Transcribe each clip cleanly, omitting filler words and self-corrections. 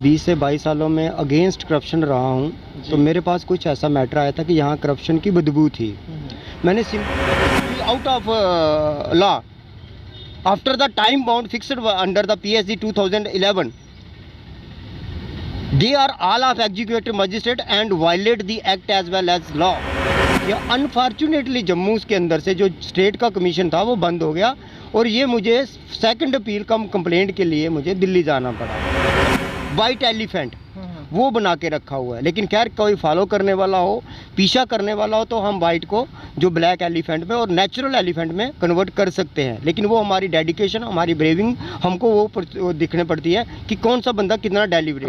20 से 22 सालों में अगेंस्ट करप्शन रहा हूँ, तो मेरे पास कुछ ऐसा मैटर आया था कि यहाँ करप्शन की बदबू थी। मैंने simply out of law after the time bound fixed under the PSG 2011 they are all of executive magistrate and violate the act as well as law. ये अनफॉर्चुनेटली जम्मू के अंदर से जो स्टेट का कमीशन था वो बंद हो गया और ये मुझे सेकंड अपील कम कंप्लेंट के लिए मुझे दिल्ली जाना पड़ा। वाइट एलिफेंट वो बना के रखा हुआ है, लेकिन खैर कोई फॉलो करने वाला हो, पीछा करने वाला हो तो हम वाइट को जो ब्लैक एलिफेंट में और नेचुरल एलिफेंट में कन्वर्ट कर सकते हैं। लेकिन वो हमारी डेडिकेशन, हमारी ब्रेविंग हमको वो दिखने पड़ती है कि कौन सा बंदा कितना डेलीवरेट।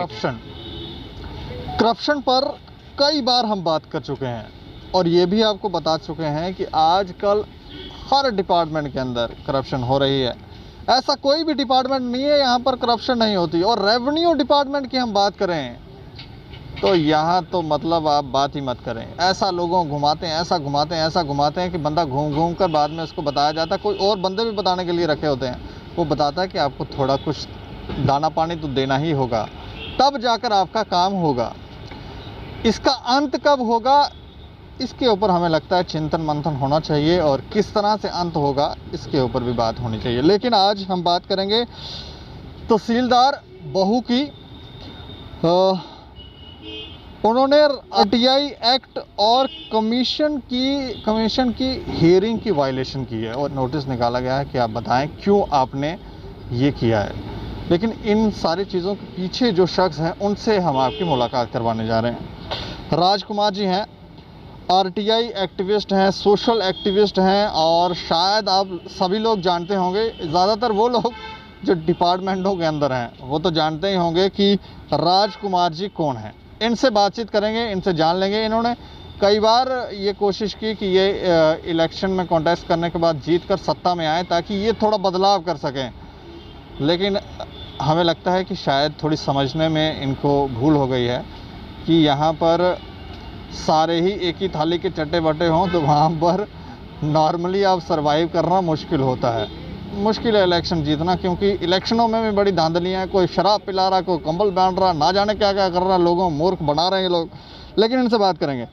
करप्शन पर कई बार हम बात कर चुके हैं और ये भी आपको बता चुके हैं कि आजकल हर डिपार्टमेंट के अंदर करप्शन हो रही है। ऐसा कोई भी डिपार्टमेंट नहीं है यहाँ पर करप्शन नहीं होती। और रेवेन्यू डिपार्टमेंट की हम बात करें तो यहाँ तो मतलब आप बात ही मत करें। ऐसा लोगों को घुमाते हैं, ऐसा घुमाते हैं कि बंदा घूम घूम कर बाद में उसको बताया जाता है। कोई और बंदे भी बताने के लिए रखे होते हैं, वो बताता है कि आपको थोड़ा कुछ दाना पानी तो देना ही होगा, तब जाकर आपका काम होगा। इसका अंत कब होगा, इसके ऊपर हमें लगता है चिंतन मंथन होना चाहिए और किस तरह से अंत होगा इसके ऊपर भी बात होनी चाहिए। लेकिन आज हम बात करेंगे तहसीलदार बहू की। उन्होंने RTI एक्ट और कमीशन की हियरिंग की वायलेशन की है और नोटिस निकाला गया है कि आप बताएं क्यों आपने ये किया है। लेकिन इन सारी चीज़ों के पीछे जो शख्स हैं उनसे हम आपकी मुलाकात करवाने जा रहे हैं। राजकुमार जी हैं, RTI एक्टिविस्ट हैं, सोशल एक्टिविस्ट हैं और शायद आप सभी लोग जानते होंगे, ज़्यादातर वो लोग जो डिपार्टमेंटों के अंदर हैं वो तो जानते ही होंगे कि राजकुमार जी कौन हैं। इनसे बातचीत करेंगे, इनसे जान लेंगे। इन्होंने कई बार ये कोशिश की कि ये इलेक्शन में कॉन्टेस्ट करने के बाद जीत कर सत्ता में आए ताकि ये थोड़ा बदलाव कर सकें, लेकिन हमें लगता है कि शायद थोड़ी समझने में इनको भूल हो गई है कि यहाँ पर सारे ही एक ही थाली के चट्टे बट्टे हों तो वहाँ पर नॉर्मली आप सरवाइव करना मुश्किल होता है। मुश्किल है इलेक्शन जीतना, क्योंकि इलेक्शनों में भी बड़ी धांधलियाँ हैं। कोई शराब पिला रहा, कोई कंबल बांध रहा, ना जाने क्या क्या कर रहा, लोगों मूर्ख बना रहे हैं लोग। लेकिन इनसे बात करेंगे।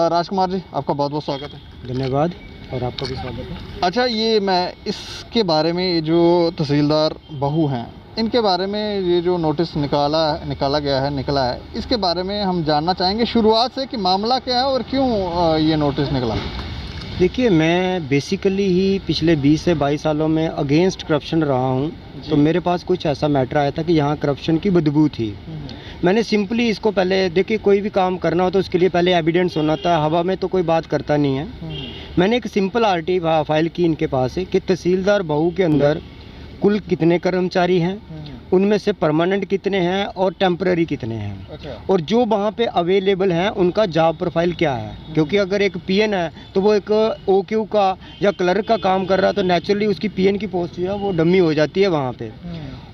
राजकुमार जी, आपका बहुत बहुत स्वागत है। धन्यवाद, और आपका भी स्वागत है। अच्छा, ये मैं इसके बारे में, ये जो तहसीलदार बहू हैं इनके बारे में ये जो नोटिस निकाला गया है, निकला है, इसके बारे में हम जानना चाहेंगे शुरुआत से कि मामला क्या है और क्यों ये नोटिस निकला। देखिए, मैं बेसिकली ही पिछले 20 से 22 सालों में अगेंस्ट करप्शन रहा हूँ, तो मेरे पास कुछ ऐसा मैटर आया था कि यहाँ करप्शन की बदबू थी। मैंने सिंपली इसको पहले, देखिए कोई भी काम करना हो तो उसके लिए पहले एविडेंस होना था, हवा में तो कोई बात करता नहीं है। मैंने एक सिंपल RTI फाइल की इनके पास है कि तहसीलदार बहू के अंदर कुल कितने कर्मचारी हैं, उनमें से परमानेंट कितने हैं और टेम्पररी कितने हैं। अच्छा। और जो वहाँ पे अवेलेबल हैं उनका जॉब प्रोफाइल क्या है, क्योंकि अगर एक PN है तो वो एक OQ का या क्लर्क का काम कर रहा है तो नेचुरली उसकी PN की पोस्ट जो है वो डमी हो जाती है वहाँ पे।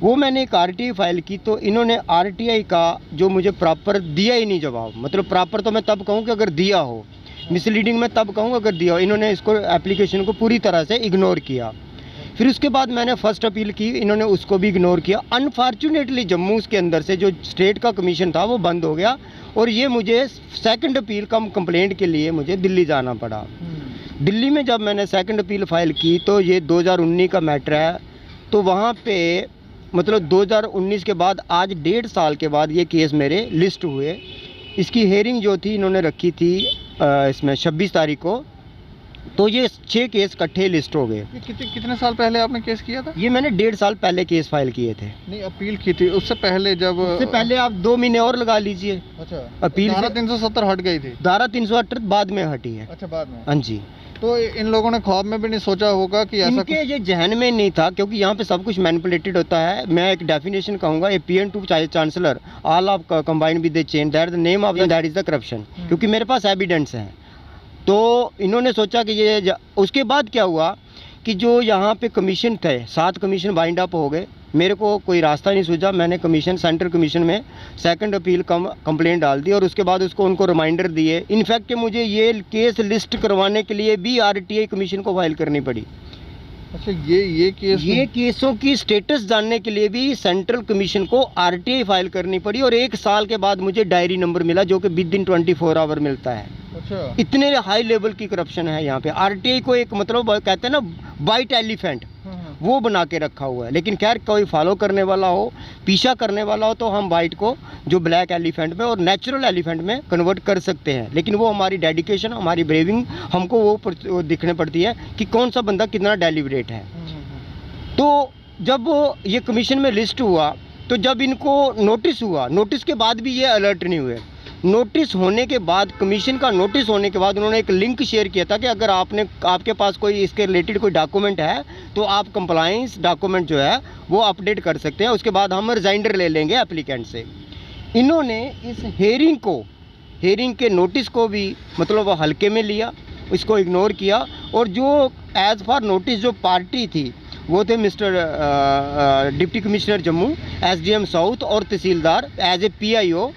वो मैंने एक RTI फाइल की, तो इन्होंने RTI का जो मुझे प्रॉपर दिया ही नहीं जवाब। मतलब प्रॉपर तो मैं तब कहूँ कि अगर दिया हो, मिसलीडिंग में तब कहूँ अगर दिया हो। इन्होंने इसको एप्लीकेशन को पूरी तरह से इग्नोर किया। फिर उसके बाद मैंने फर्स्ट अपील की, इन्होंने उसको भी इग्नोर किया। अनफॉर्चुनेटली जम्मू के अंदर से जो स्टेट का कमीशन था वो बंद हो गया और ये मुझे सेकंड अपील कम कंप्लेंट के लिए मुझे दिल्ली जाना पड़ा। दिल्ली में जब मैंने सेकंड अपील फाइल की तो ये 2019 का मैटर है, तो वहाँ पे मतलब 2019 के बाद आज 1.5 साल के बाद ये केस मेरे लिस्ट हुए। इसकी हेयरिंग जो थी इन्होंने रखी थी इसमें 26 तारीख को, तो ये 6 केस इकट्ठे लिस्ट हो गए। कितने साल पहले आपने केस किया था? ये मैंने 1.5 साल पहले केस फाइल किए थे। नहीं, अपील की थी उससे पहले, जब उससे पहले आप 2 महीने और लगा लीजिए। अच्छा, अपील धारा 370 हट गई थी। धारा 378 बाद में हटी है। अच्छा, बाद में। हाँ जी। तो इन लोगों ने ख्वाब में भी नहीं सोचा होगा कि ऐसा इनके ये जहन में नहीं था, क्योंकि यहाँ पे सब कुछ मैनिपुलेटेड होता है। मैं एक डेफिनेशन कहूँगा, a PN to chancellor all of combined with the chain that the name of that is the corruption. क्योंकि मेरे पास एविडेंस हैं, तो इन्होंने सोचा कि ये उसके बाद क्या हुआ कि जो यहाँ पे कमीशन थे 7 कमीशन बाइंड अप हो गए। मेरे को कोई रास्ता नहीं सूझा, मैंने कमीशन सेंट्रल कमीशन में सेकंड अपील कंप्लेंट डाल दी और उसके बाद उसको उनको रिमाइंडर दिए। इनफैक्ट मुझे ये केस लिस्ट करवाने के लिए भी RTI कमीशन को फाइल करनी पड़ी। अच्छा, ये केस ये केसों की स्टेटस जानने के लिए भी सेंट्रल कमीशन को आरटीआई फाइल करनी पड़ी और 1 साल के बाद मुझे डायरी नंबर मिला जो कि विद इन 24 आवर मिलता है। अच्छा, इतने हाई लेवल की करप्शन है यहाँ पे। आरटीआई को एक मतलब कहते हैं ना वाइट एलिफेंट, वो बना के रखा हुआ है। लेकिन खैर कोई फॉलो करने वाला हो, पीछा करने वाला हो, तो हम वाइट को जो ब्लैक एलिफेंट में और नेचुरल एलिफेंट में कन्वर्ट कर सकते हैं। लेकिन वो हमारी डेडिकेशन, हमारी ब्रेविंग हमको वो दिखने पड़ती है कि कौन सा बंदा कितना डेलिबरेट है। तो जब ये कमीशन में लिस्ट हुआ, तो जब इनको नोटिस हुआ, नोटिस के बाद भी ये अलर्ट नहीं हुए। नोटिस होने के बाद, कमीशन का नोटिस होने के बाद उन्होंने एक लिंक शेयर किया था कि अगर आपके पास कोई इसके रिलेटेड कोई डॉक्यूमेंट है तो आप कंप्लाइंस डॉक्यूमेंट जो है वो अपडेट कर सकते हैं, उसके बाद हम रिजाइंडर ले लेंगे एप्लीकेंट से। इन्होंने इस हेयरिंग के नोटिस को भी मतलब हल्के में लिया, इसको इग्नोर किया। और जो एज फार नोटिस जो पार्टी थी वो थे mister deputy commissioner Jammu, SDM south और तहसीलदार एज ए पीआईओ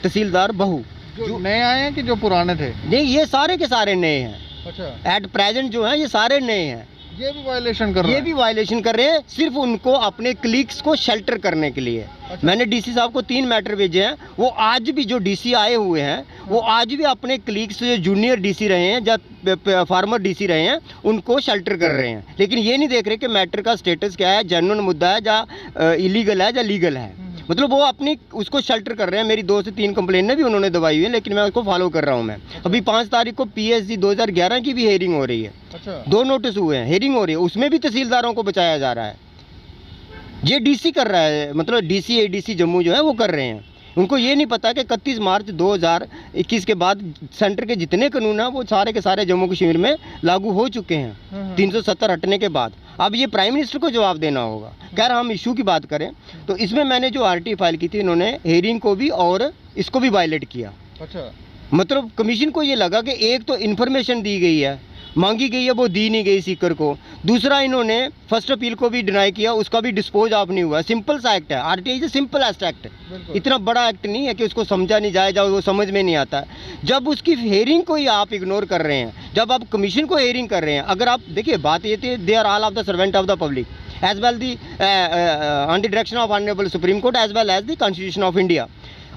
तहसीलदार बहू। जो नए आए हैं कि जो पुराने थे? नहीं, ये सारे के सारे नए हैं। अच्छा, एट प्रेजेंट जो हैं ये सारे नए हैं। ये भी वायलेशन कर रहे ये हैं? भी वायलेशन कर रहे हैं, सिर्फ उनको अपने क्लिक्स को शेल्टर करने के लिए। अच्छा। मैंने डीसी साहब को 3 मैटर भेजे हैं। वो आज भी जो डीसी आए हुए हैं वो आज भी अपने क्लिक्स जो जूनियर डीसी रहे हैं या फार्मर डीसी रहे हैं उनको शेल्टर कर रहे हैं। लेकिन ये नहीं देख रहे कि मैटर का स्टेटस क्या है, जेन्युइन मुद्दा है या इलीगल है या लीगल है। मतलब वो अपनी उसको शेल्टर कर रहे हैं। मेरी 2 से 3 कंप्लेंट भी उन्होंने दबाई हुई है, लेकिन मैं उसको फॉलो कर रहा हूँ। मैं अभी 5 तारीख को पीएसजी 2011 की भी हेयरिंग हो रही है। अच्छा, 2 नोटिस हुए हैं, हेयरिंग हो रही है, उसमें भी तहसीलदारों को बचाया जा रहा है। ये डीसी कर रहा है, मतलब डीसी एडीसी जम्मू जो है वो कर रहे हैं। उनको ये नहीं पता कि 31 मार्च 2021 के बाद सेंटर के जितने कानून हैं वो सारे के सारे जम्मू कश्मीर में लागू हो चुके हैं 370 हटने के बाद। अब ये प्राइम मिनिस्टर को जवाब देना होगा। खैर हम इशू की बात करें तो इसमें मैंने जो आरटी फाइल की थी, इन्होंने हेयरिंग को भी और इसको भी वायलेट किया। अच्छा, मतलब कमीशन को ये लगा कि एक तो इन्फॉर्मेशन दी गई है, मांगी गई है, वो दी नहीं गई सीकर को। दूसरा, इन्होंने फर्स्ट अपील को भी डिनाई किया, उसका भी डिस्पोज ऑफ नहीं हुआ। सिंपल सा एक्ट है, आरटीआई से सिंपल एक्ट है, इतना बड़ा एक्ट नहीं है कि उसको समझा नहीं जाए, वो समझ में नहीं आता। जब उसकी हेयरिंग को ही आप इग्नोर कर रहे हैं, जब आप कमीशन को हेयरिंग कर रहे हैं, अगर आप देखिए बात ये थी, they are all of the servant of the public as well the on the direction of honourable supreme court as well as the constitution of India.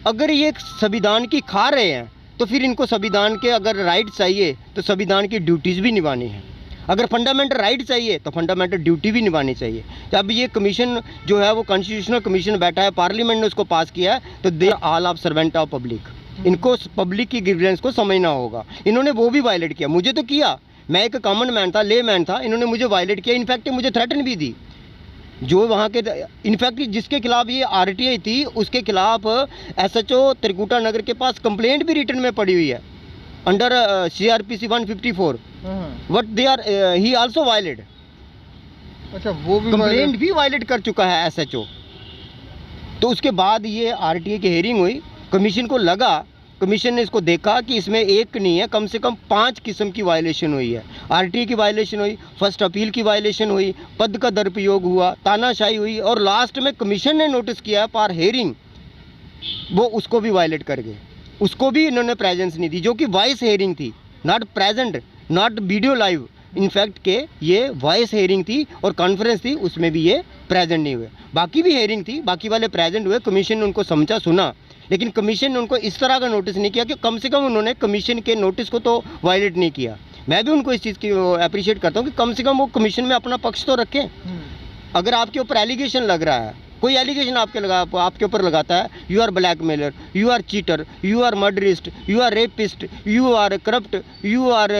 अगर ये संविधान की खा रहे हैं तो फिर इनको संविधान के अगर राइट चाहिए तो संविधान की ड्यूटीज़ भी निभानी है। अगर फंडामेंटल राइट चाहिए तो फंडामेंटल ड्यूटी भी निभानी चाहिए। तो अब ये कमीशन जो है वो कॉन्स्टिट्यूशनल कमीशन बैठा है, पार्लियामेंट ने उसको पास किया है, तो they all of servant of public. इनको पब्लिक की ग्रीवेंस को समझना होगा। इन्होंने वो भी वायलेट किया, मुझे तो किया, मैं एक कॉमन मैन था, ले मैन था, इन्होंने मुझे वायलेट किया। इनफैक्ट मुझे थ्रेटन भी दी। जो वहाँ के इनफैक्ट जिसके खिलाफ ये आरटीआई थी उसके खिलाफ एसएचओ त्रिकुटा नगर के पास कंप्लेंट भी रिटर्न में पड़ी हुई है under CRPC 154। But they are he also violate. अच्छा, वो भी कंप्लेंट भी वायलेट कर चुका है एसएचओ। तो उसके बाद ये आरटीआई की हेयरिंग हुई, कमीशन को लगा, कमीशन ने इसको देखा कि इसमें एक नहीं है, कम से कम 5 किस्म की वायलेशन हुई है। आरटीआई की वायलेशन हुई, फर्स्ट अपील की वायलेशन हुई, पद का दुरुपयोग हुआ, तानाशाही हुई, और लास्ट में कमीशन ने नोटिस किया पर हेयरिंग, वो उसको भी वायलेट कर गए। उसको भी इन्होंने प्रेजेंस नहीं दी, जो कि वॉइस हेयरिंग थी, not present, not video live. In fact के ये वॉइस हेयरिंग थी और कॉन्फ्रेंस थी, उसमें भी ये प्रेजेंट नहीं हुए। बाकी भी हेयरिंग थी, बाकी वाले प्रेजेंट हुए, कमीशन ने उनको समझा, सुना, लेकिन कमीशन ने उनको इस तरह का नोटिस नहीं किया कि कम से कम उन्होंने कमीशन के नोटिस को तो वायलेट नहीं किया। मैं भी उनको इस चीज़ की अप्रिशिएट करता हूँ कि कम से कम वो कमीशन में अपना पक्ष तो रखें। अगर आपके ऊपर एलिगेशन लग रहा है, कोई एलिगेशन आपके ऊपर लगाता है, you are blackmailer, you are cheater, you are murderist, you are rapist, you are corrupt, you are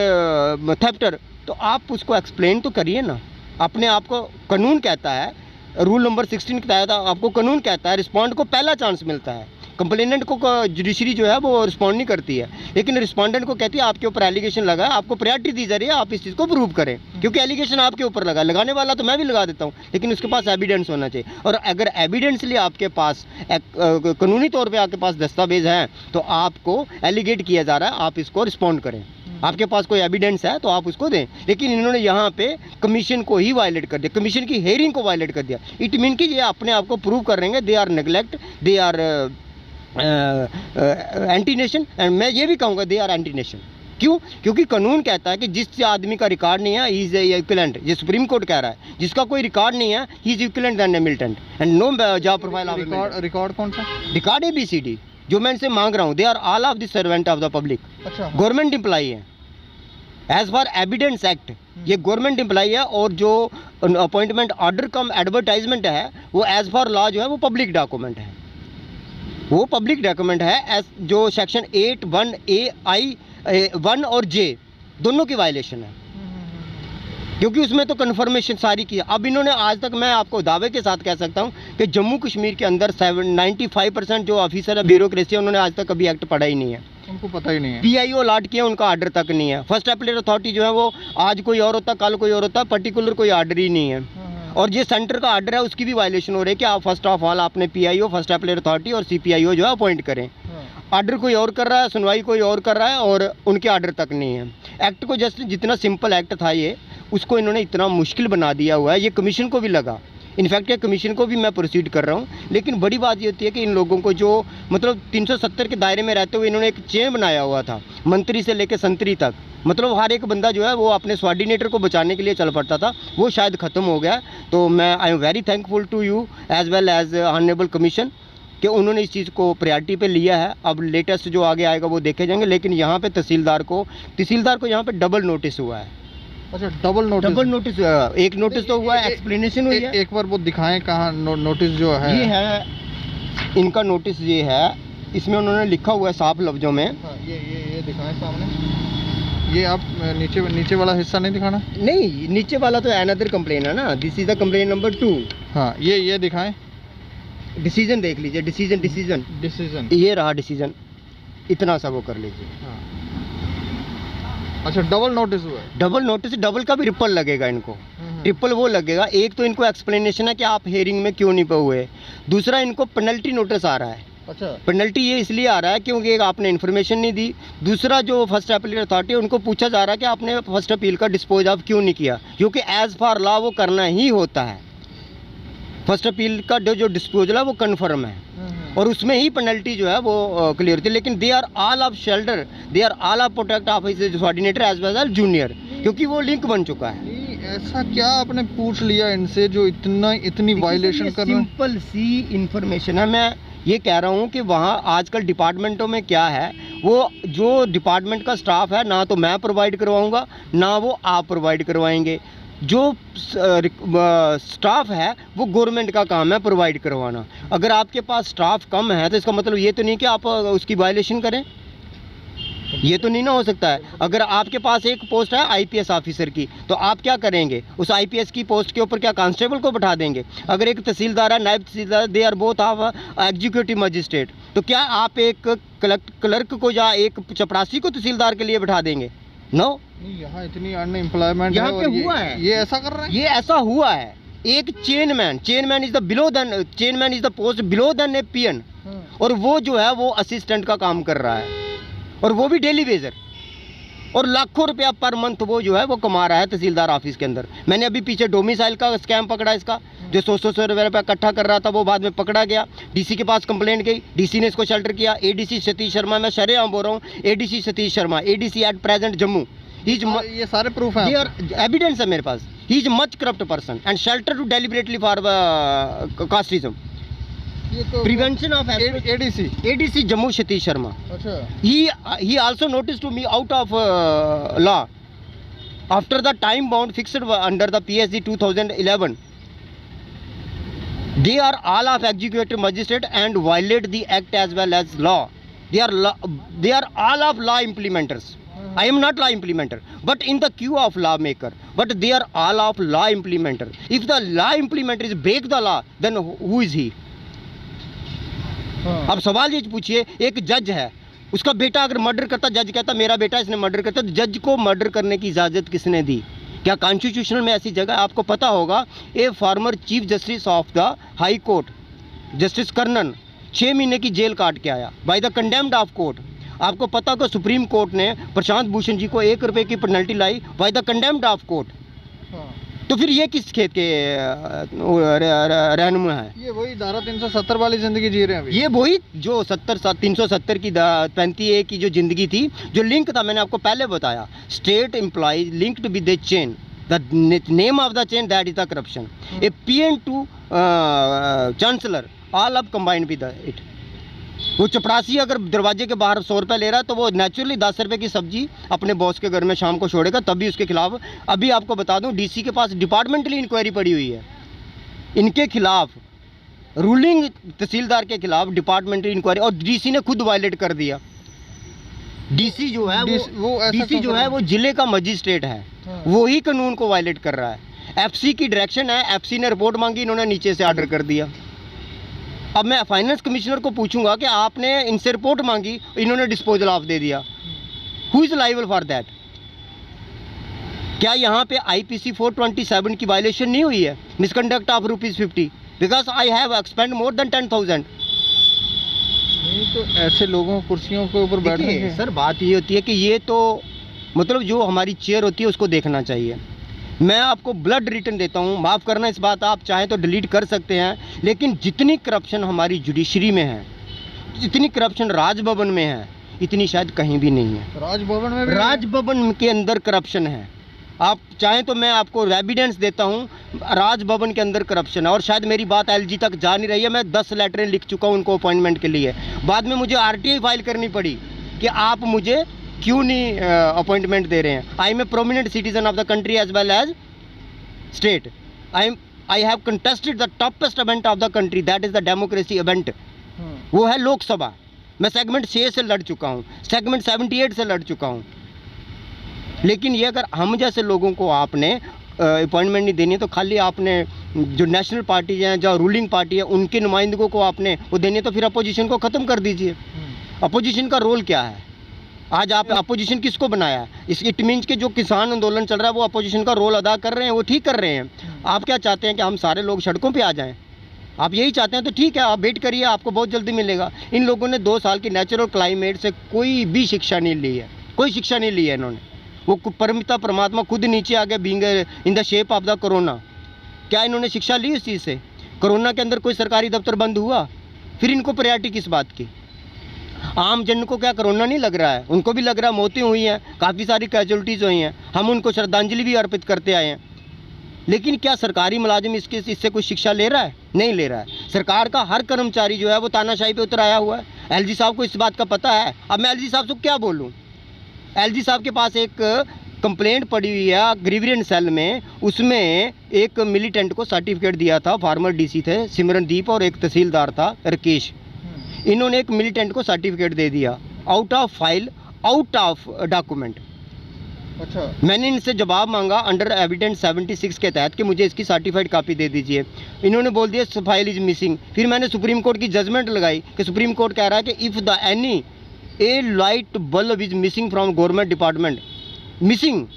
thefter, तो आप उसको एक्सप्लेन तो करिए ना। अपने आप को कानून कहता है, रूल नंबर 16 के तहत आपको कानून कहता है रिस्पॉन्ड को पहला चांस मिलता है। कंप्लेनेंट को जुडिशरी जो है वो रिस्पॉन्ड नहीं करती है, लेकिन रिस्पॉन्डेंट को कहती है आपके ऊपर एलिगेशन लगा है, आपको प्रायोरिटी दी जा रही है, आप इस चीज़ को प्रूव करें, क्योंकि एलिगेशन आपके ऊपर लगा, लगाने वाला तो मैं भी लगा देता हूँ, लेकिन उसके पास एविडेंस होना चाहिए। और अगर एविडेंसली आपके पास कानूनी तौर पर आपके पास दस्तावेज हैं तो आपको एलिगेट किया जा रहा है, आप इसको रिस्पॉन्ड करें। आपके पास कोई एविडेंस है तो आप उसको दें, लेकिन इन्होंने यहाँ पे कमीशन को ही वायलेट कर दिया, कमीशन की हेयरिंग को वायलेट कर दिया। इट मीन कि ये अपने आप को प्रूव कर रहे हैं, they are neglect, they are anti nation, and मैं ये भी कहूँगा दे आर एंटी नेशन, क्यों? क्योंकि कानून कहता है कि जिस आदमी का रिकॉर्ड नहीं है, ही इज इक्विवेलेंट। ये सुप्रीम कोर्ट कह रहा है, जिसका कोई रिकॉर्ड नहीं है, he is equivalent then militant and no job profile of record कौन सा? रिकॉर्ड ABCD जो मैं इनसे मांग रहा हूँ, they are all of the servant of the public. अच्छा, गवर्नमेंट एम्प्लॉई है एज पर एविडेंस एक्ट, ये गवर्नमेंट एम्प्लॉई है। और जो अपॉइंटमेंट ऑर्डर कम एडवर्टाइजमेंट है वो एज पर लॉ जो है वो पब्लिक डॉक्यूमेंट है, वो पब्लिक डॉक्यूमेंट है। एज जो सेक्शन 8(1)(a)(I)(1) और J दोनों की वायलेशन है, क्योंकि उसमें तो कन्फर्मेशन सारी की है। अब इन्होंने आज तक, मैं आपको दावे के साथ कह सकता हूं कि जम्मू कश्मीर के अंदर 95% जो ऑफिसर है, ब्यूरोक्रेसी है, उन्होंने आज तक कभी एक्ट पढ़ा ही नहीं है, उनको पता ही नहीं है। PIO अलॉट किया, उनका ऑर्डर तक नहीं है। फर्स्ट एपीलेट अथॉरिटी जो है वो आज कोई और होता, कल कोई और होता, पर्टिकुलर कोई ऑर्डर ही नहीं है। और ये सेंटर का ऑर्डर है, उसकी भी वायलेशन हो रही है कि आप फर्स्ट ऑफ ऑल आपने PIO फर्स्ट एपीलेट अथॉरिटी और CPIO जो है अपॉइंट करें। ऑर्डर कोई और कर रहा है, सुनवाई कोई और कर रहा है, और उनके ऑर्डर तक नहीं है। एक्ट को जस्ट जितना सिंपल एक्ट था ये, उसको इन्होंने इतना मुश्किल बना दिया हुआ है। ये कमीशन को भी लगा, इनफैक्ट ये कमीशन को भी मैं प्रोसीड कर रहा हूँ। लेकिन बड़ी बात ये होती है कि इन लोगों को जो मतलब 370 के दायरे में रहते हुए इन्होंने एक चेन बनाया हुआ था, मंत्री से लेकर संतरी तक, मतलब हर एक बंदा जो है वो अपने स्वार्डिनेटर को बचाने के लिए चल पड़ता था, वो शायद ख़त्म हो गया। तो मैं I am very thankful to you as well as honourable commission कि उन्होंने इस चीज़ को प्रायोरिटी पे लिया है। अब लेटेस्ट जो आगे आएगा वो देखे जाएंगे। लेकिन यहाँ पे तहसीलदार को यहाँ पे डबल नोटिस हुआ है। अच्छा, डबल नोटिस। एक नोटिस तो हुआ है, एक्सप्लेनेशन हुई है। एक बार वो दिखाएं कहाँ नोटिस जो है। ये है इनका नोटिस, ये है, इसमें उन्होंने लिखा हुआ है साफ लफ्जों में। हाँ, ये दिखाएं सामने। ये आप नीचे वाला हिस्सा नहीं दिखाना? नहीं, नीचे वाला तो अनदर कंप्लेन है ना, this is the complain number 2। हाँ, ये दिखाएं। डिसीजन देख लीजिए, डिसीजन ये रहा डिसीजन, इतना सा वो कर लीजिए। हाँ। अच्छा, डबल नोटिस हुआ है। डबल नोटिस, डबल का भी रिपल लगेगा इनको, ट्रिपल वो लगेगा। एक तो इनको एक्सप्लेनेशन है कि आप हेयरिंग में क्यों नहीं पे हुए, दूसरा इनको पेनल्टी नोटिस आ रहा है। अच्छा, पेनल्टी ये इसलिए आ रहा है क्योंकि एक आपने इन्फॉर्मेशन नहीं दी, दूसरा जो फर्स्ट अपील अथॉरिटी उनको पूछा जा रहा है कि आपने फर्स्ट अपील का डिस्पोज ऑफ क्यों नहीं किया, क्योंकि एज फॉर लॉ वो करना ही होता है। फर्स्ट अपील का जो डिस्पोजल है वो कन्फर्म है, और उसमें ही पेनल्टी जो है वो क्लियर होती है। लेकिन they are all of shelter, they are all of protect office coordinator as well as junior, क्योंकि वो लिंक बन चुका है। ऐसा क्या आपने पूछ लिया इनसे जो इतनी वायलेशन कर रहे हैं? सिंपल सी इंफॉर्मेशन है। मैं ये कह रहा हूँ कि वहाँ आजकल डिपार्टमेंटों में क्या है, वो जो डिपार्टमेंट का स्टाफ है ना तो मैं प्रोवाइड करवाऊँगा ना वो आप प्रोवाइड करवाएंगे। जो स्टाफ है वो गवर्नमेंट का काम है प्रोवाइड करवाना। अगर आपके पास स्टाफ कम है तो इसका मतलब ये तो नहीं कि आप उसकी वायलेशन करें, ये तो नहीं ना हो सकता है। अगर आपके पास एक पोस्ट है IPS ऑफिसर की, तो आप क्या करेंगे, उस IPS की पोस्ट के ऊपर क्या कांस्टेबल को बैठा देंगे? अगर एक तहसीलदार है, naib tehsildar, they are both of executive magistrate, तो क्या आप एक क्लर्क को या एक चपरासी को तहसीलदार के लिए बैठा देंगे? नो। यहाँ इतनी अनएम्प्लॉयमेंट यहाँ पे हुआ है, ये ऐसा कर रहा है, ये ऐसा हुआ है। एक chainman is the below then, chainman is the post below then A PN, और वो जो है वो असिस्टेंट का काम कर रहा है, और वो भी डेली वेजर, और लाखों रुपया पर मंथ वो जो है वो कमा रहा है तहसीलदार ऑफिस के अंदर। मैंने अभी पीछे डोमिसाइल का स्कैम पकड़ा इसका, जो 100 रुपये इकट्ठा कर रहा था, वो बाद में पकड़ा गया। DC के पास कंप्लेंट गई, DC ने इसको शेल्टर किया। ADC सतीश शर्मा, मैं शरेआम बोल रहा हूँ, ADC Satish Sharma, ADC at present Jammu, ये सारे प्रूफ हैं, एविडेंस है मेरे पास। He is much corrupt person and shelter to deliberately for casteism, prevention of ADC Jammu Satish Sharma. अच्छा, he also noticed to me out of law after the time bound fixed under the PSD 2011. They are all of executive magistrate and violate the act as well as law. They are all of law implementers. I am not law implementer, but in the queue of lawmaker. But they are all of law implementer. If the law implementer is break the law, then who is he? अब सवाल ये पूछिए, एक जज है, उसका बेटा अगर मर्डर करता, जज कहता मेरा बेटा इसने मर्डर करता, तो जज को मर्डर करने की इजाज़त किसने दी? क्या कॉन्स्टिट्यूशनल में ऐसी जगह? आपको पता होगा, a former chief justice of the high court justice Karnan 6 महीने की जेल काट के आया by the condemned of court. आपको पता होगा सुप्रीम कोर्ट ने प्रशांत भूषण जी को 1 रुपये की penalty lie bye the condemned of court. तो तो फिर ये किस खेत के रहनुमा है? ये वही धारा 370 वाली जिंदगी जी रहे हैं अभी। ये वही जो 370 की 35A की जो जिंदगी थी, जो लिंक था, मैंने आपको पहले बताया, state employees linked with the chain, the name of the chain that is the corruption. A PN to chancellor all अब कंबाइंड विद इट। वो चपरासी अगर दरवाजे के बाहर 100 रुपये ले रहा है तो वो नेचुरली 10 रुपये की सब्जी अपने बॉस के घर में शाम को छोड़ेगा, तभी उसके खिलाफ। अभी आपको बता दूं, DC के पास डिपार्टमेंटली इंक्वायरी पड़ी हुई है इनके खिलाफ, रूलिंग तहसीलदार के खिलाफ डिपार्टमेंटली इंक्वायरी, और DC ने खुद वायलेट कर दिया। DC जो है DC जो है वो जिले का मजिस्ट्रेट है, वो ही कानून को वायलेट कर रहा है। FC की डायरेक्शन है, FC ने रिपोर्ट मांगी, इन्होंने नीचे से ऑर्डर कर दिया। अब मैं फाइनेंस कमिश्नर को पूछूंगा कि आपने इनसे रिपोर्ट मांगी, इन्होंने डिस्पोजल ऑफ दे दिया। Who is liable for that? क्या यहाँ पे IPC 427 की वायलेशन नहीं हुई है? Misconduct of ₹50 because I have expand more than 10,000। नहीं तो ऐसे लोगों कुर्सियों के ऊपर बैठने सर बात ये होती है कि ये तो मतलब जो हमारी चेयर होती है उसको देखना चाहिए। मैं आपको ब्लड रिटर्न देता हूँ, माफ़ करना इस बात, आप चाहें तो डिलीट कर सकते हैं, लेकिन जितनी करप्शन हमारी जुडिशरी में है, जितनी करप्शन राजभवन में है, इतनी शायद कहीं भी नहीं है। राजभवन में भी राजभवन के अंदर करप्शन है। आप चाहें तो मैं आपको एविडेंस देता हूँ, राजभवन के अंदर करप्शन है, और शायद मेरी बात LG तक जा नहीं रही है। मैं 10 लेटरें लिख चुका हूँ उनको अपॉइंटमेंट के लिए, बाद में मुझे RTI फाइल करनी पड़ी कि आप मुझे क्यों नहीं अपॉइंटमेंट दे रहे हैं। I am a prominent citizen of the country as well as state. I have contested the toppest event of the country, that is the democracy event, वो है लोकसभा। मैं सेगमेंट 6 से लड़ चुका हूँ, सेगमेंट 78 से लड़ चुका हूँ। लेकिन ये अगर हम जैसे लोगों को आपने अपॉइंटमेंट नहीं देनी है, तो खाली आपने जो नेशनल पार्टी हैं, जो रूलिंग पार्टी है, उनके नुमाइंदों को आपने वो देनी है, तो फिर अपोजिशन को ख़त्म कर दीजिए। अपोजिशन का रोल क्या है? आज आप अपोजिशन किसको बनाया है? इट मीन्स कि जो किसान आंदोलन चल रहा है वो अपोजिशन का रोल अदा कर रहे हैं, वो ठीक कर रहे हैं। आप क्या चाहते हैं कि हम सारे लोग सड़कों पे आ जाएं? आप यही चाहते हैं तो ठीक है, आप वेट करिए, आपको बहुत जल्दी मिलेगा। इन लोगों ने 2 साल की नेचुरल क्लाइमेट से कोई भी शिक्षा नहीं ली है, कोई शिक्षा नहीं ली है इन्होंने। वो परमिता परमात्मा खुद नीचे आ गए, being in the shape of the corona. क्या इन्होंने शिक्षा ली इस चीज़ से? कोरोना के अंदर कोई सरकारी दफ्तर बंद हुआ, फिर इनको प्रायोरिटी किस बात की? आम जन को क्या कोरोना नहीं लग रहा है? उनको भी लग रहा है, मौतें हुई हैं, काफ़ी सारी कैजुअलिटीज़ हुई हैं, हम उनको श्रद्धांजलि भी अर्पित करते आए हैं। लेकिन क्या सरकारी मुलाजिम इससे कोई शिक्षा ले रहा है? नहीं ले रहा है। सरकार का हर कर्मचारी जो है वो तानाशाही पे उतर आया हुआ है। LG साहब को इस बात का पता है। अब मैं LG साहब से क्या बोलूँ? LG साहब के पास एक कंप्लेंट पड़ी हुई है ग्रीवियंस सेल में, उसमें एक मिलिटेंट को सर्टिफिकेट दिया था, फार्मर DC थे सिमरनदीप, और एक तहसीलदार था राकेश। इन्होंने एक मिलिटेंट को सर्टिफिकेट दे दिया, out of file, out of document. अच्छा, मैंने इनसे जवाब मांगा अंडर एविडेंस 76 के तहत कि मुझे इसकी सर्टिफाइड कॉपी दे दीजिए। इन्होंने बोल दिया फाइल इज मिसिंग। फिर मैंने सुप्रीम कोर्ट की जजमेंट लगाई कि सुप्रीम कोर्ट कह रहा है कि if the any a light bulb is missing from government department, missing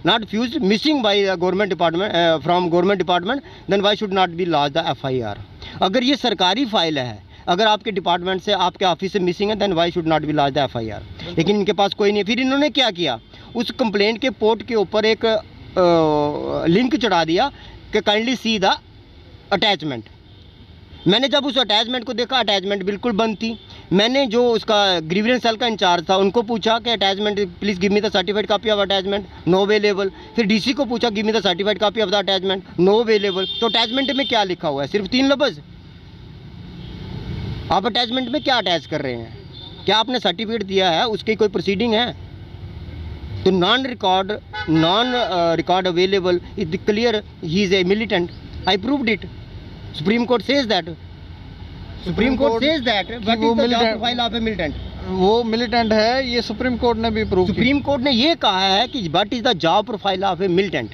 not fused, missing by the government department, from government department, then why should not be lodge the FIR। अगर ये सरकारी file है, अगर आपके department से, आपके office से missing है, then why should not be lodge the FIR। लेकिन इनके पास कोई नहीं है। फिर इन्होंने क्या किया, उस कंप्लेंट के पोर्ट के ऊपर एक लिंक चढ़ा दिया कि काइंडली सी द अटैचमेंट। मैंने जब उस अटैचमेंट को देखा, अटैचमेंट बिल्कुल बंद थी। मैंने जो उसका ग्रीवियंस सेल का इंचार्ज था उनको पूछा कि attachment, please give me the certified copy of attachment, no available. फिर DC को पूछा, give me the certified copy of the attachment, no available. तो अटैचमेंट में क्या लिखा हुआ है? सिर्फ 3 लफ्ज़। आप अटैचमेंट में क्या अटैच कर रहे हैं? क्या आपने सर्टिफिकेट दिया है, उसकी कोई प्रोसीडिंग है? तो non record available is clear, he is a militant, I proved it. Supreme court says that, supreme court says that what is the job profile of A militant. वो मिलिटेंट है, ये supreme court ने भी prove किया। Supreme court ने ये कहा है कि what is the job profile of A militant.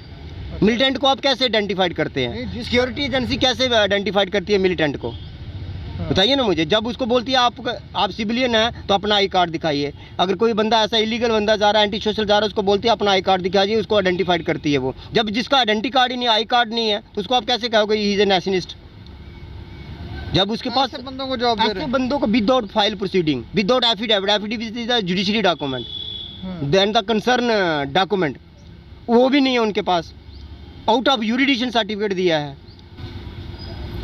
Militant को आप कैसे आइडेंटिफाइड करते हैं? सिक्योरिटी एजेंसी कैसे आइडेंटिफाइड करती है मिलिटेंट को? बताइए ना मुझे। जब उसको बोलती है आप सिविलियन हैं तो अपना I कार्ड दिखाइए। अगर कोई बंदा ऐसा इलीगल बंदा जा रहा है, एंटी सोशल जा रहा है, उसको बोलती है अपना I कार्ड दिखाइए, उसको आइडेंटिफाइड करती है वो। जब जिसका आइडेंटी कार्ड ही नहीं, I कार्ड नहीं है, तो उसको आप कैसे कहोगे ही इज ए नेशनलिस्ट? जब उसके पास ऐसे बंदों को जॉब दे रहे ऐसे हैं। बंदों को without file proceeding, without affidavit is the judiciary document, then the concern document, वो भी नहीं है उनके पास। आउट ऑफ यूरिडिक्शन सर्टिफिकेट दिया है,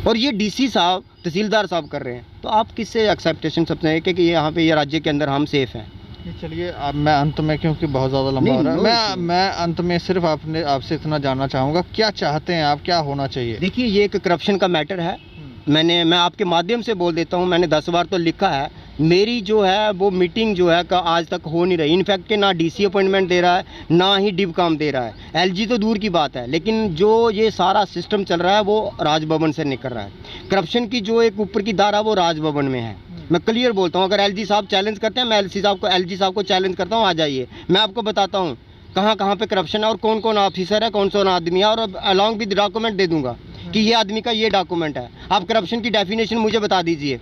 और ये डीसी साहब, तहसीलदार साहब कर रहे हैं। तो आप किससे एक्सेप्टेशन सबसे है कि यहाँ पे ये राज्य के अंदर हम सेफ हैं? चलिए, अब मैं अंत में, क्योंकि बहुत ज़्यादा लंबा हो रहा है, मैं अंत में सिर्फ आपसे इतना जानना चाहूँगा, क्या चाहते हैं आप, क्या होना चाहिए? देखिए, ये एक करप्शन का मैटर है। मैं आपके माध्यम से बोल देता हूँ, मैंने 10 बार तो लिखा है, मेरी जो है वो मीटिंग जो है का आज तक हो नहीं रही। इनफैक्ट के ना डीसी अपॉइंटमेंट दे रहा है, ना ही डिव काम दे रहा है। एलजी तो दूर की बात है, लेकिन जो ये सारा सिस्टम चल रहा है वो राजभवन से निकल रहा है। करप्शन की जो एक ऊपर की धारा वो राजभवन में है। मैं क्लियर बोलता हूँ, अगर एलजी साहब चैलेंज करते हैं, मैं एलजी साहब को चैलेंज करता हूँ, आ जाइए, मैं आपको बताता हूँ कहाँ कहाँ पे करप्शन है और कौन कौन ऑफिसर है, कौन कौन आदमी है, और अलॉन्ग विद डॉक्यूमेंट दे दूंगा कि ये आदमी का ये डॉक्यूमेंट है। आप करप्शन की डेफिनेशन मुझे बता दीजिए।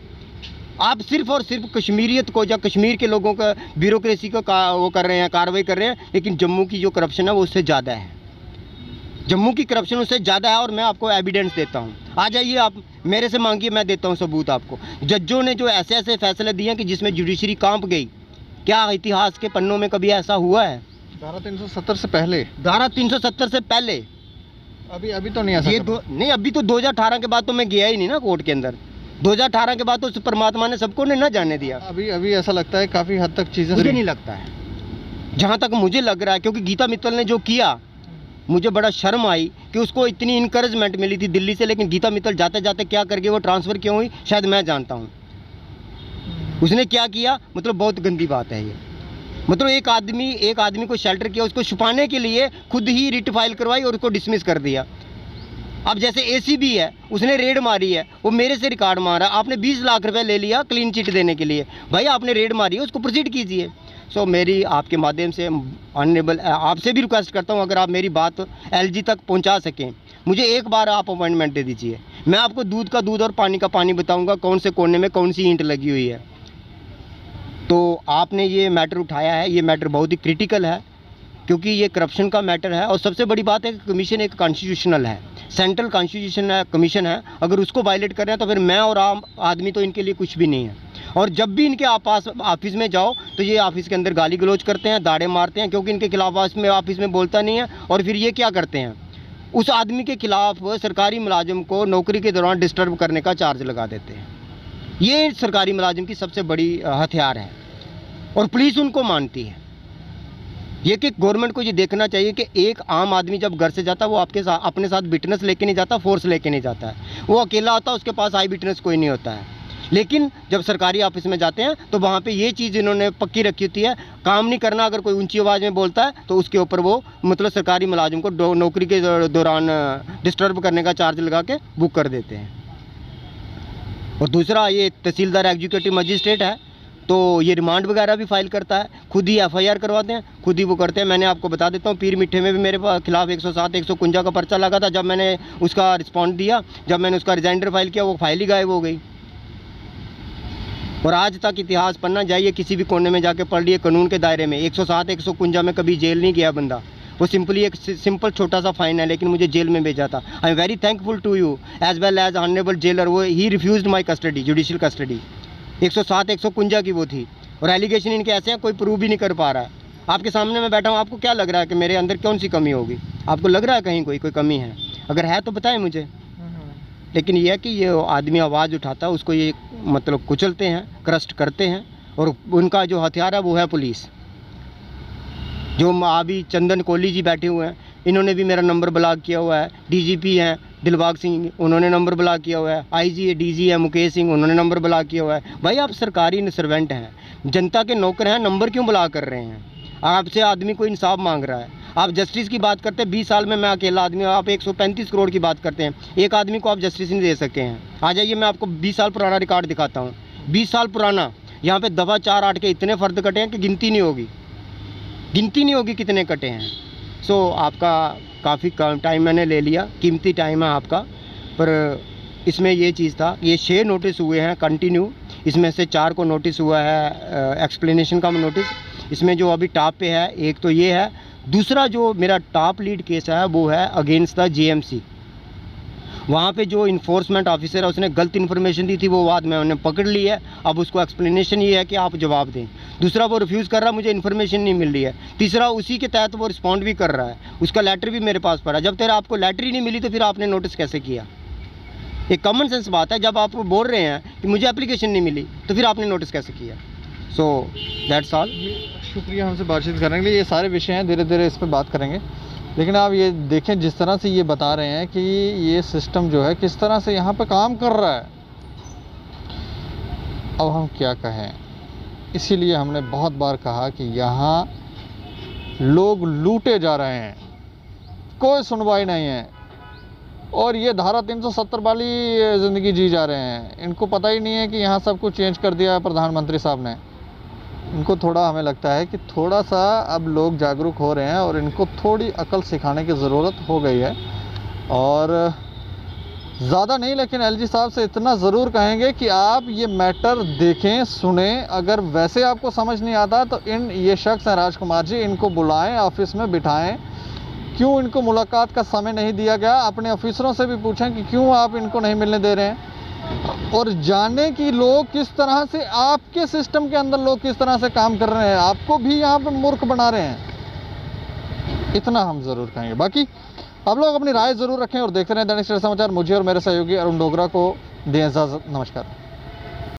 आप सिर्फ और सिर्फ कश्मीरियत को या कश्मीर के लोगों का ब्यूरोक्रेसी को वो कर रहे हैं, कार्रवाई कर रहे हैं, लेकिन जम्मू की जो करप्शन है वो उससे ज़्यादा है। जम्मू की करप्शन उससे ज़्यादा है, और मैं आपको एविडेंस देता हूँ। आ जाइए, आप मेरे से मांगिए, मैं देता हूँ सबूत आपको। जजों ने जो ऐसे ऐसे फैसले दिए हैं कि जिसमें जुडिशरी कांप गई। क्या इतिहास के पन्नों में कभी ऐसा हुआ है? धारा 370 से पहले, धारा 370 से पहले अभी तो नहीं ऐसा नहीं, अभी तो 2018 के बाद तो मैं गया ही नहीं ना कोर्ट के अंदर। 2018 के बाद तो उस परमात्मा ने सबको ने ना जाने दिया। अभी ऐसा लगता है काफ़ी हद तक चीज़ें, मुझे नहीं लगता है, जहाँ तक मुझे लग रहा है, क्योंकि गीता मित्तल ने जो किया, मुझे बड़ा शर्म आई कि उसको इतनी इनकरेजमेंट मिली थी दिल्ली से, लेकिन गीता मित्तल जाते जाते क्या करके वो ट्रांसफ़र क्यों हुई, शायद मैं जानता हूँ। उसने क्या किया, मतलब बहुत गंदी बात है ये। मतलब एक आदमी को शेल्टर किया, उसको छुपाने के लिए खुद ही रिट फाइल करवाई और उसको डिसमिस कर दिया। अब जैसे एसीबी है, उसने रेड मारी है, वो मेरे से रिकॉर्ड मारा, आपने 20 लाख रुपए ले लिया क्लीन चिट देने के लिए। भाई आपने रेड मारी है, उसको प्रोसीड कीजिए। सो मेरी आपके माध्यम से ऑनरेबल आपसे भी रिक्वेस्ट करता हूँ, अगर आप मेरी बात एलजी तक पहुँचा सकें, मुझे एक बार आप अपॉइंटमेंट दे दीजिए। मैं आपको दूध का दूध और पानी का पानी बताऊँगा, कौन से कोने में कौन सी ईंट लगी हुई है। तो आपने ये मैटर उठाया है, ये मैटर बहुत ही क्रिटिकल है, क्योंकि ये करप्शन का मैटर है। और सबसे बड़ी बात है कि कमीशन एक कॉन्स्टिट्यूशनल है, सेंट्रल कॉन्स्टिट्यूशन कमीशन है। अगर उसको वायलेट कर रहे हैं तो फिर मैं और आम आदमी तो इनके लिए कुछ भी नहीं है। और जब भी इनके पास ऑफिस में जाओ तो ये ऑफिस के अंदर गाली गलौज करते हैं, दाड़े मारते हैं, क्योंकि इनके खिलाफ ऑफिस में बोलता नहीं है। और फिर ये क्या करते हैं, उस आदमी के खिलाफ सरकारी मुलाजिम को नौकरी के दौरान डिस्टर्ब करने का चार्ज लगा देते हैं। ये सरकारी मुलाजिम की सबसे बड़ी हथियार है, और पुलिस उनको मानती है। ये कि गवर्नमेंट को ये देखना चाहिए कि एक आम आदमी जब घर से जाता है, वो आपके साथ अपने साथ विटनेस लेके नहीं जाता, फोर्स लेके नहीं जाता है। वो अकेला होता है, उसके पास आई विटनेस कोई नहीं होता है। लेकिन जब सरकारी ऑफिस में जाते हैं तो वहाँ पे ये चीज़ इन्होंने पक्की रखी होती है, काम नहीं करना। अगर कोई ऊंची आवाज़ में बोलता है तो उसके ऊपर वो मतलब सरकारी मुलाजिम को नौकरी के दौरान डिस्टर्ब करने का चार्ज लगा के बुक कर देते हैं। और दूसरा, ये तहसीलदार एग्जीक्यूटिव मजिस्ट्रेट है, तो ये रिमांड वगैरह भी फाइल करता है, खुद ही एफआईआर करवाते हैं, खुद ही वो करते हैं। मैंने आपको बता देता हूँ, पीर मिठे में भी मेरे खिलाफ 107 151 का पर्चा लगा था। जब मैंने उसका रिस्पॉन्स दिया, जब मैंने उसका रिजाइंडर फाइल किया, वो फाइल ही गायब हो गई। और आज तक इतिहास पढ़ना, जाइए किसी भी कोने में जाके पढ़ लिए, कानून के दायरे में 107 151 में कभी जेल नहीं गया बंदा। वो सिंपली एक सिंपल छोटा सा फाइन है, लेकिन मुझे जेल में भेजा था। I am very thankful to you as well as honourable jailer. वो ही refused my custody, judicial custody. 107 151 की वो थी, और एलिगेशन इनके ऐसे हैं, कोई प्रूव भी नहीं कर पा रहा है। आपके सामने मैं बैठा हूँ, आपको क्या लग रहा है कि मेरे अंदर कौन सी कमी होगी? आपको लग रहा है कहीं कोई कमी है? अगर है तो बताएं मुझे। लेकिन ये है कि ये आदमी आवाज़ उठाता है, उसको ये मतलब कुचलते हैं, क्रस्ट करते हैं, और उनका जो हथियार है वो है पुलिस। जो अभी चंदन कोहली जी बैठे हुए हैं, इन्होंने भी मेरा नंबर ब्लॉक किया हुआ है। डीजीपी हैं दिलबाग सिंह, उन्होंने नंबर ब्लॉक किया हुआ है। आईजी है, डीजी है मुकेश सिंह, उन्होंने नंबर ब्लॉक किया हुआ है। भाई आप सरकारी सर्वेंट हैं, जनता के नौकर हैं, नंबर क्यों ब्लॉक कर रहे हैं? आपसे आदमी को इंसाफ मांग रहा है। आप जस्टिस की बात करते हैं, 20 साल में मैं अकेला आदमी हूँ, आप 135 करोड़ की बात करते हैं, एक आदमी को आप जस्टिस नहीं दे सके हैं। आ जाइए, मैं आपको 20 साल पुराना रिकॉर्ड दिखाता हूँ, 20 साल पुराना। यहाँ पे दफ़ा 4 8 के इतने फ़र्द कटे हैं कि गिनती नहीं होगी कितने कटे हैं। सो आपका काफ़ी टाइम मैंने ले लिया, कीमती टाइम है आपका, पर इसमें ये चीज़ था, ये 6 नोटिस हुए हैं कंटिन्यू, इसमें से 4 को नोटिस हुआ है एक्सप्लेनेशन का नोटिस। इसमें जो अभी टॉप पे है, एक तो ये है। दूसरा जो मेरा टॉप लीड केस है वो है अगेंस्ट द जेएमसी। वहाँ पे जो इन्फोर्समेंट ऑफिसर है, उसने गलत इन्फॉर्मेशन दी थी, वो बाद में उन्हें पकड़ ली है। अब उसको एक्सप्लेनेशन ये है कि आप जवाब दें। दूसरा वो रिफ्यूज़ कर रहा है, मुझे इन्फॉर्मेशन नहीं मिल रही है। तीसरा उसी के तहत वो रिस्पॉन्ड भी कर रहा है, उसका लेटर भी मेरे पास पड़ा। जब तेरा आपको लेटर ही नहीं मिली तो फिर आपने नोटिस कैसे किया? एक कॉमन सेंस बात है, जब आप बोल रहे हैं कि मुझे एप्लीकेशन नहीं मिली तो फिर आपने नोटिस कैसे किया? So that's all. शुक्रिया हमसे बातचीत करने के लिए। ये सारे विषय हैं, धीरे धीरे इस पर बात करेंगे। लेकिन आप ये देखें जिस तरह से ये बता रहे हैं कि ये सिस्टम जो है किस तरह से यहाँ पे काम कर रहा है, अब हम क्या कहें। इसीलिए हमने बहुत बार कहा कि यहाँ लोग लूटे जा रहे हैं, कोई सुनवाई नहीं है, और ये धारा 370 वाली ज़िंदगी जी जा रहे हैं। इनको पता ही नहीं है कि यहाँ सब कुछ चेंज कर दिया है प्रधानमंत्री साहब ने। इनको थोड़ा, हमें लगता है कि थोड़ा सा अब लोग जागरूक हो रहे हैं और इनको थोड़ी अकल सिखाने की ज़रूरत हो गई है। और ज़्यादा नहीं, लेकिन एलजी साहब से इतना ज़रूर कहेंगे कि आप ये मैटर देखें, सुनें। अगर वैसे आपको समझ नहीं आता तो ये शख्स हैं राजकुमार जी, इनको बुलाएं, ऑफिस में बिठाएं। क्यों इनको मुलाकात का समय नहीं दिया गया? अपने ऑफिसरों से भी पूछें कि क्यों आप इनको नहीं मिलने दे रहे हैं, और जाने कि लोग किस तरह से, आपके सिस्टम के अंदर लोग किस तरह से काम कर रहे हैं, आपको भी यहाँ पर मूर्ख बना रहे हैं। इतना हम ज़रूर कहेंगे। बाकी आप लोग अपनी राय ज़रूर रखें और देखते रहें दैनिक सवेरा समाचार। मुझे और मेरे सहयोगी अरुण डोगरा को दें इजाज़त। नमस्कार।